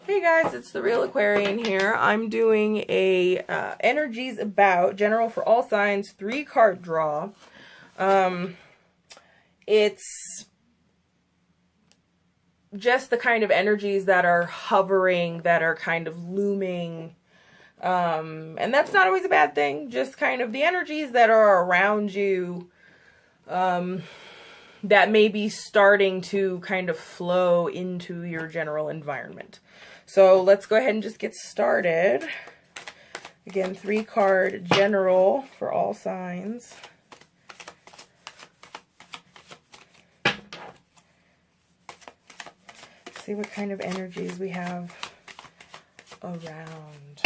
Hey guys, it's the Real Aquarian here. I'm doing a energies about general for all signs 3-card draw. It's just the kind of energies that are hovering, that are kind of looming, and that's not always a bad thing. Just kind of the energies that are around you, that may be starting to kind of flow into your general environment. So let's go ahead and just get started. Again, 3-card general for all signs. See what kind of energies we have around.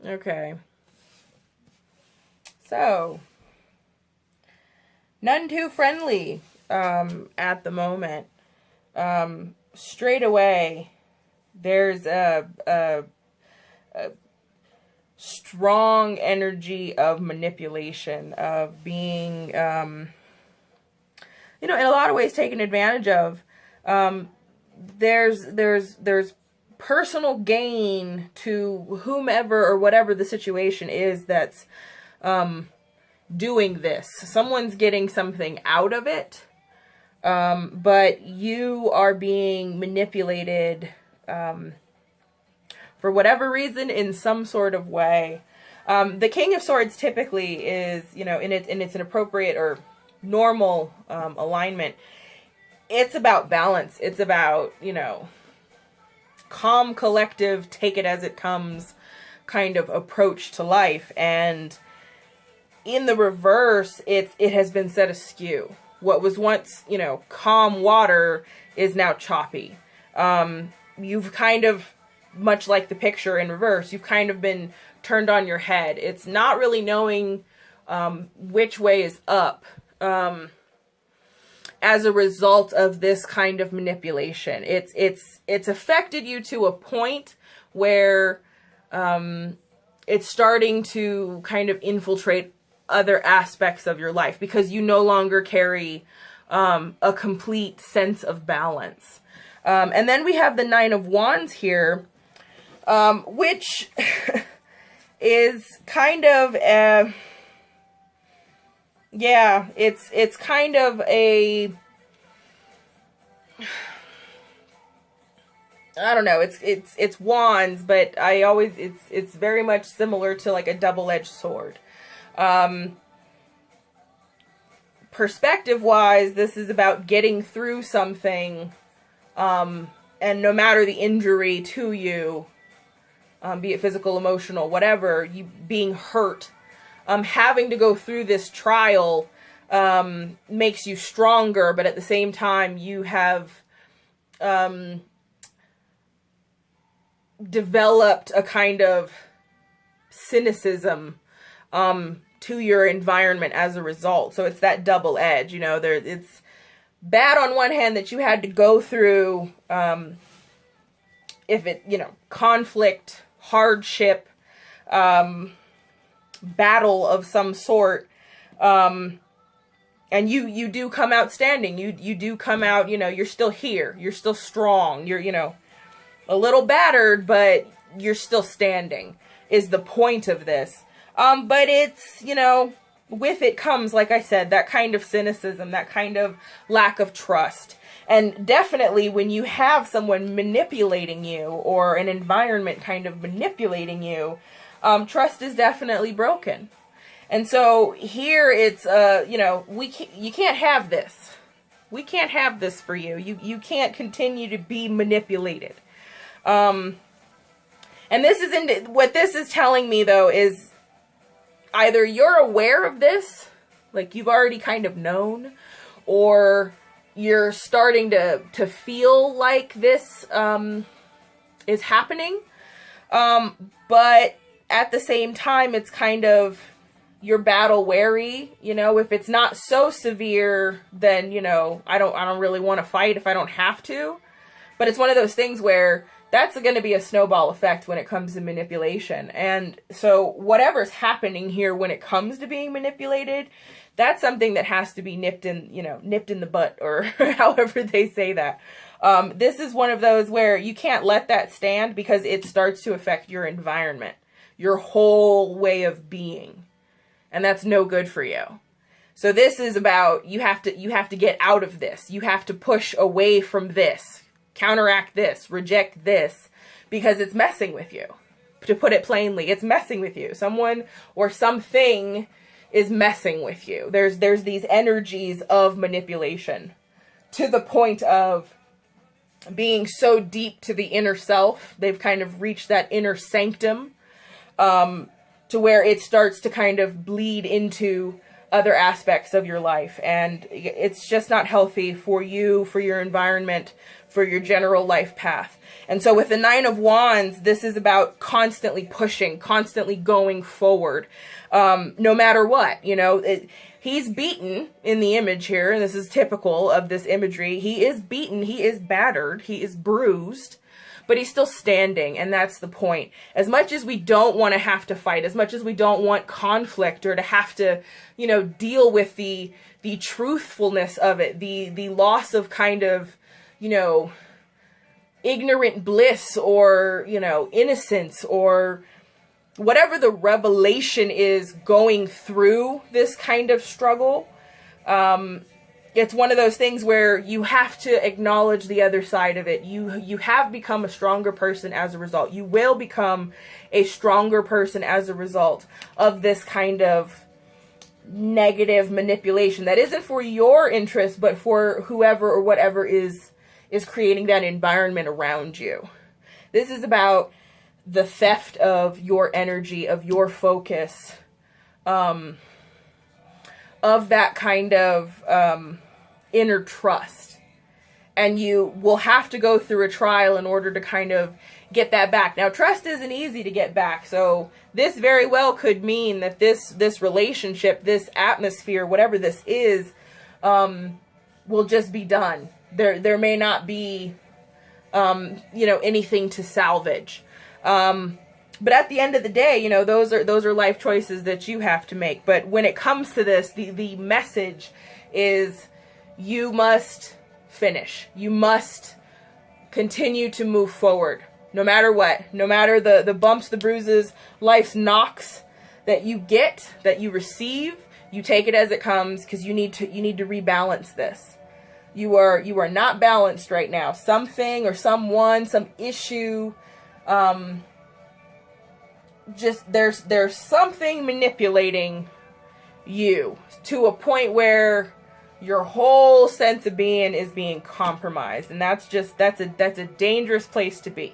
Okay. So, none too friendly at the moment. Straight away, there's a strong energy of manipulation, of being, you know, in a lot of ways taken advantage of. There's personal gain to whomever or whatever the situation is that's doing this. Someone's getting something out of it, but you are being manipulated for whatever reason in some sort of way. The King of Swords typically is, you know, in its an appropriate or normal alignment. It's about balance. It's about, you know, calm, collective, take it as it comes kind of approach to life. And in the reverse, it has been set askew. What was once, you know, calm water is now choppy. You've kind of, much like the picture in reverse, you've kind of been turned on your head. It's not really knowing which way is up. As a result of this kind of manipulation, it's affected you to a point where it's starting to kind of infiltrate other aspects of your life because you no longer carry a complete sense of balance. And then we have the 9 of Wands here, which is kind of a... yeah, it's kind of a, I don't know, it's wands, but I always, it's very much similar to like a double-edged sword. Perspective-wise, this is about getting through something, and no matter the injury to you, be it physical, emotional, whatever, you being hurt, having to go through this trial makes you stronger, but at the same time you have developed a kind of cynicism to your environment as a result. So it's that double edge, you know, it's bad on one hand that you had to go through, if it, you know, conflict, hardship, battle of some sort, and you do come out standing. You do come out, you know, you're still here, you're still strong, you're, you know, a little battered, but you're still standing is the point of this. But it's, you know, with it comes, like I said, that kind of cynicism, that kind of lack of trust. And definitely when you have someone manipulating you, or an environment kind of manipulating you, trust is definitely broken. And so here it's, you know, you can't have this. We can't have this for you. You can't continue to be manipulated. And this is, what this is telling me though is either you're aware of this, like you've already kind of known, or you're starting to feel like this, is happening. But at the same time, it's kind of, you're battle wary, you know, if it's not so severe, then, you know, I don't really want to fight if I don't have to. But it's one of those things where that's going to be a snowball effect when it comes to manipulation. And so whatever's happening here when it comes to being manipulated, that's something that has to be nipped in the butt, or however they say that. This is one of those where you can't let that stand, because it starts to affect your environment, your whole way of being. And that's no good for you. So this is about, you have to get out of this. You have to push away from this, counteract this, reject this, because it's messing with you. To put it plainly, it's messing with you. Someone or something is messing with you. There's these energies of manipulation, to the point of being so deep to the inner self. They've kind of reached that inner sanctum, to where it starts to kind of bleed into other aspects of your life. And it's just not healthy for you, for your environment, for your general life path. And so with the Nine of Wands, this is about constantly pushing, constantly going forward, no matter what. He's beaten in the image here, and this is typical of this imagery. He is beaten, he is battered, he is bruised, but he's still standing, and that's the point. As much as we don't want to have to fight, as much as we don't want conflict, or to have to, deal with the truthfulness of it, the loss of kind of, ignorant bliss, or, innocence, or whatever the revelation is going through this kind of struggle, it's one of those things where you have to acknowledge the other side of it. You have become a stronger person as a result. You will become a stronger person as a result of this kind of negative manipulation that isn't for your interest, but for whoever or whatever is creating that environment around you. This is about the theft of your energy, of your focus, of that kind of inner trust. And you will have to go through a trial in order to kind of get that back. Now, trust isn't easy to get back, so this very well could mean that this relationship, this atmosphere, whatever this is, will just be done. There may not be, anything to salvage. But at the end of the day, those are life choices that you have to make. But when it comes to this, the message is you must finish. You must continue to move forward, no matter what. No matter the bumps, the bruises, life's knocks that you get, that you receive, you take it as it comes, because you need to rebalance this. You are not balanced right now. Something or someone, some issue, just there's something manipulating you to a point where your whole sense of being is being compromised, and that's a dangerous place to be.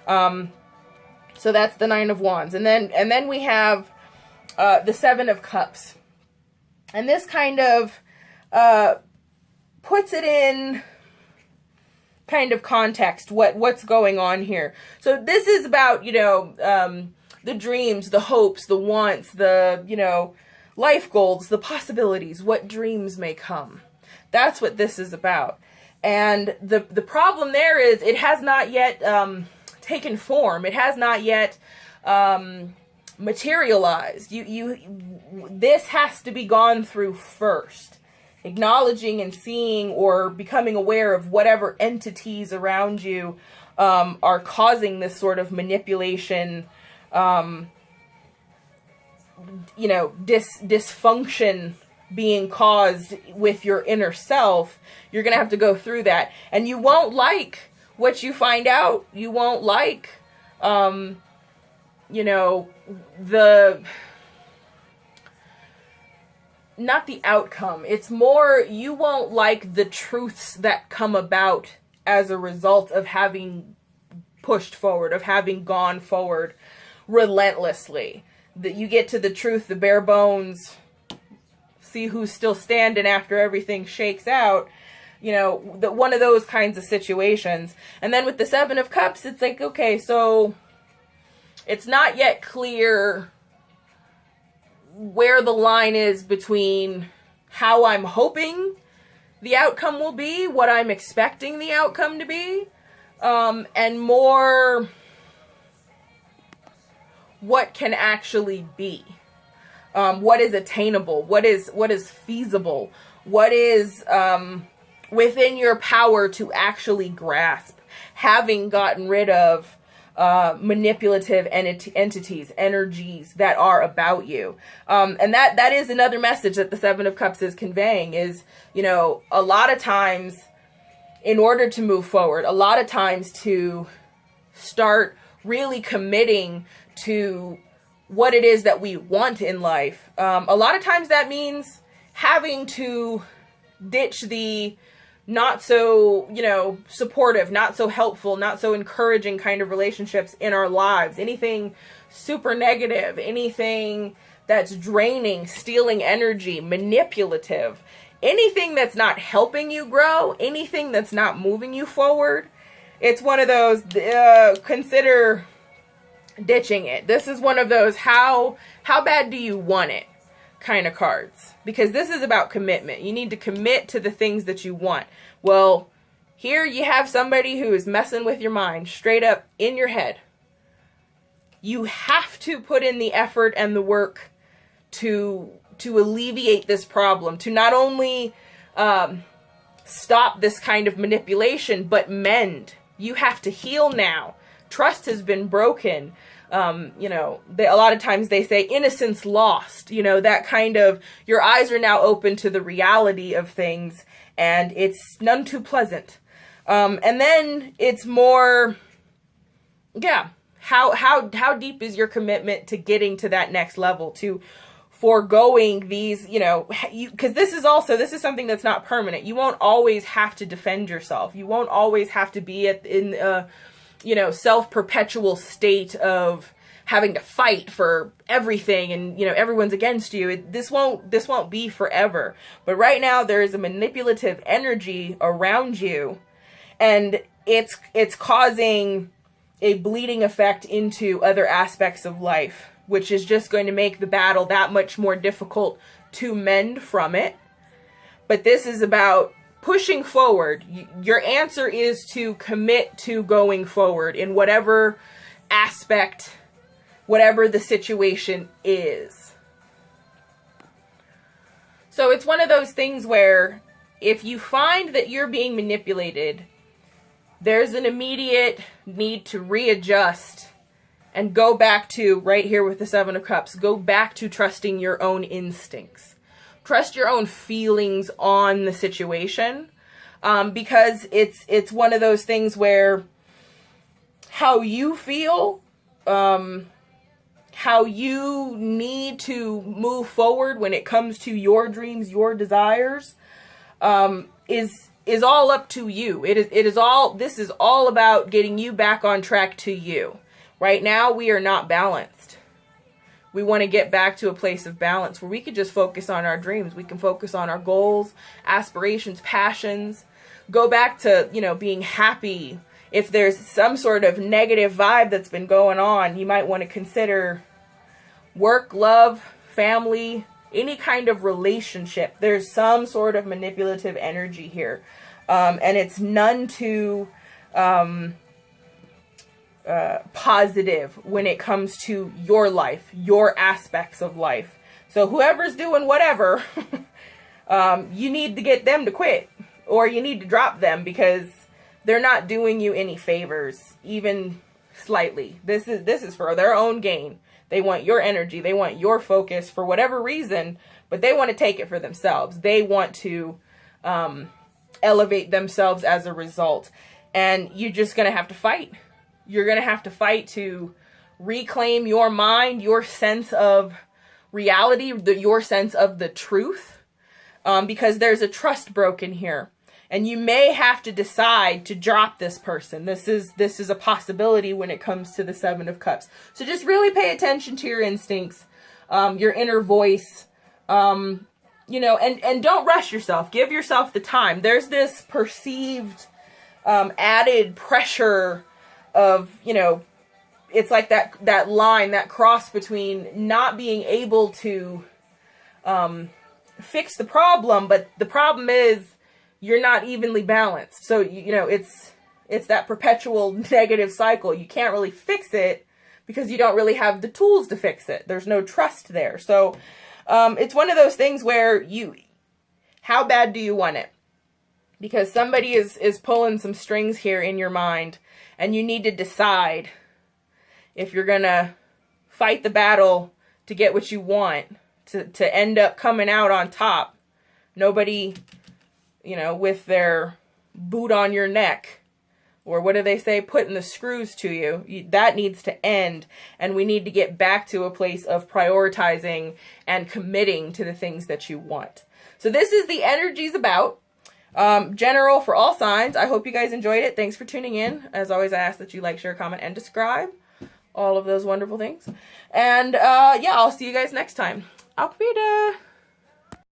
So that's the Nine of Wands, and then we have the Seven of Cups, and this kind of puts it in kind of context, what's going on here. So this is about, the dreams, the hopes, the wants, the, life goals, the possibilities, what dreams may come. That's what this is about. And the problem there is it has not yet taken form. It has not yet materialized. This has to be gone through first. Acknowledging and seeing or becoming aware of whatever entities around you are causing this sort of manipulation, dysfunction being caused with your inner self. You're going to have to go through that. And you won't like what you find out. You won't like, not the outcome. It's more, you won't like the truths that come about as a result of having pushed forward, of having gone forward relentlessly. That you get to the truth, the bare bones, see who's still standing after everything shakes out. One of those kinds of situations. And then with the Seven of Cups, it's like, okay, so it's not yet clear where the line is between how I'm hoping the outcome will be, what I'm expecting the outcome to be, and more what can actually be, what is attainable, what is feasible, what is within your power to actually grasp, having gotten rid of manipulative entities, energies that are about you. And that is another message that the Seven of Cups is conveying is, you know, a lot of times in order to move forward, a lot of times to start really committing to what it is that we want in life, a lot of times that means having to ditch the not so, you know, supportive, not so helpful, not so encouraging kind of relationships in our lives. Anything super negative, anything that's draining, stealing energy, manipulative, anything that's not helping you grow, anything that's not moving you forward. It's one of those, consider ditching it. This is one of those, how bad do you want it kind of cards, because this is about commitment. You need to commit to the things that you want. Well, here you have somebody who is messing with your mind straight up in your head. You have to put in the effort and the work to alleviate this problem, to not only stop this kind of manipulation, but mend. You have to heal now. Trust has been broken. You know, a lot of times they say innocence lost, you know, that kind of, your eyes are now open to the reality of things, and it's none too pleasant. And then it's more, yeah, how deep is your commitment to getting to that next level, to foregoing these, you know, because this is something that's not permanent. You won't always have to defend yourself. You won't always have to be in a, you know, self-perpetual state of having to fight for everything and, you know, everyone's against you. This won't be forever. But right now there is a manipulative energy around you, and it's causing a bleeding effect into other aspects of life, which is just going to make the battle that much more difficult to mend from it. But this is about pushing forward. Your answer is to commit to going forward in whatever aspect, whatever the situation is. So it's one of those things where if you find that you're being manipulated, there's an immediate need to readjust and go back to, right here with the Seven of Cups, go back to trusting your own instincts. Trust your own feelings on the situation, because it's one of those things where how you feel, how you need to move forward when it comes to your dreams, your desires, is all up to you. This is all about getting you back on track to you. Right now, we are not balanced. We want to get back to a place of balance where we can just focus on our dreams. We can focus on our goals, aspirations, passions. Go back to, you know, being happy. If there's some sort of negative vibe that's been going on, you might want to consider work, love, family, any kind of relationship. There's some sort of manipulative energy here. And it's none too positive when it comes to your life, your aspects of life. So whoever's doing whatever, you need to get them to quit, or you need to drop them, because they're not doing you any favors, even slightly. This is for their own gain. They want your energy. They want your focus for whatever reason, but they want to take it for themselves. They want to elevate themselves as a result. And you're just going to have to fight. You're going to have to fight to reclaim your mind, your sense of reality, your sense of the truth, because there's a trust broken here. And you may have to decide to drop this person. This is a possibility when it comes to the Seven of Cups. So just really pay attention to your instincts, your inner voice, you know, and don't rush yourself. Give yourself the time. There's this perceived added pressure of, you know, it's like that line, that cross between not being able to fix the problem, but the problem is you're not evenly balanced. So, you know, it's it's that perpetual negative cycle. You can't really fix it because you don't really have the tools to fix it. There's no trust there. So it's one of those things where how bad do you want it? Because somebody is pulling some strings here in your mind, and you need to decide if you're going to fight the battle to get what you want, to end up coming out on top. Nobody, with their boot on your neck, or what do they say, putting the screws to you. That needs to end, and we need to get back to a place of prioritizing and committing to the things that you want. So this is the energies about. General for all signs. I hope you guys enjoyed it. Thanks for tuning in. As always, I ask that you like, share, comment, and subscribe. All of those wonderful things. And yeah, I'll see you guys next time. Auf Wiedersehen.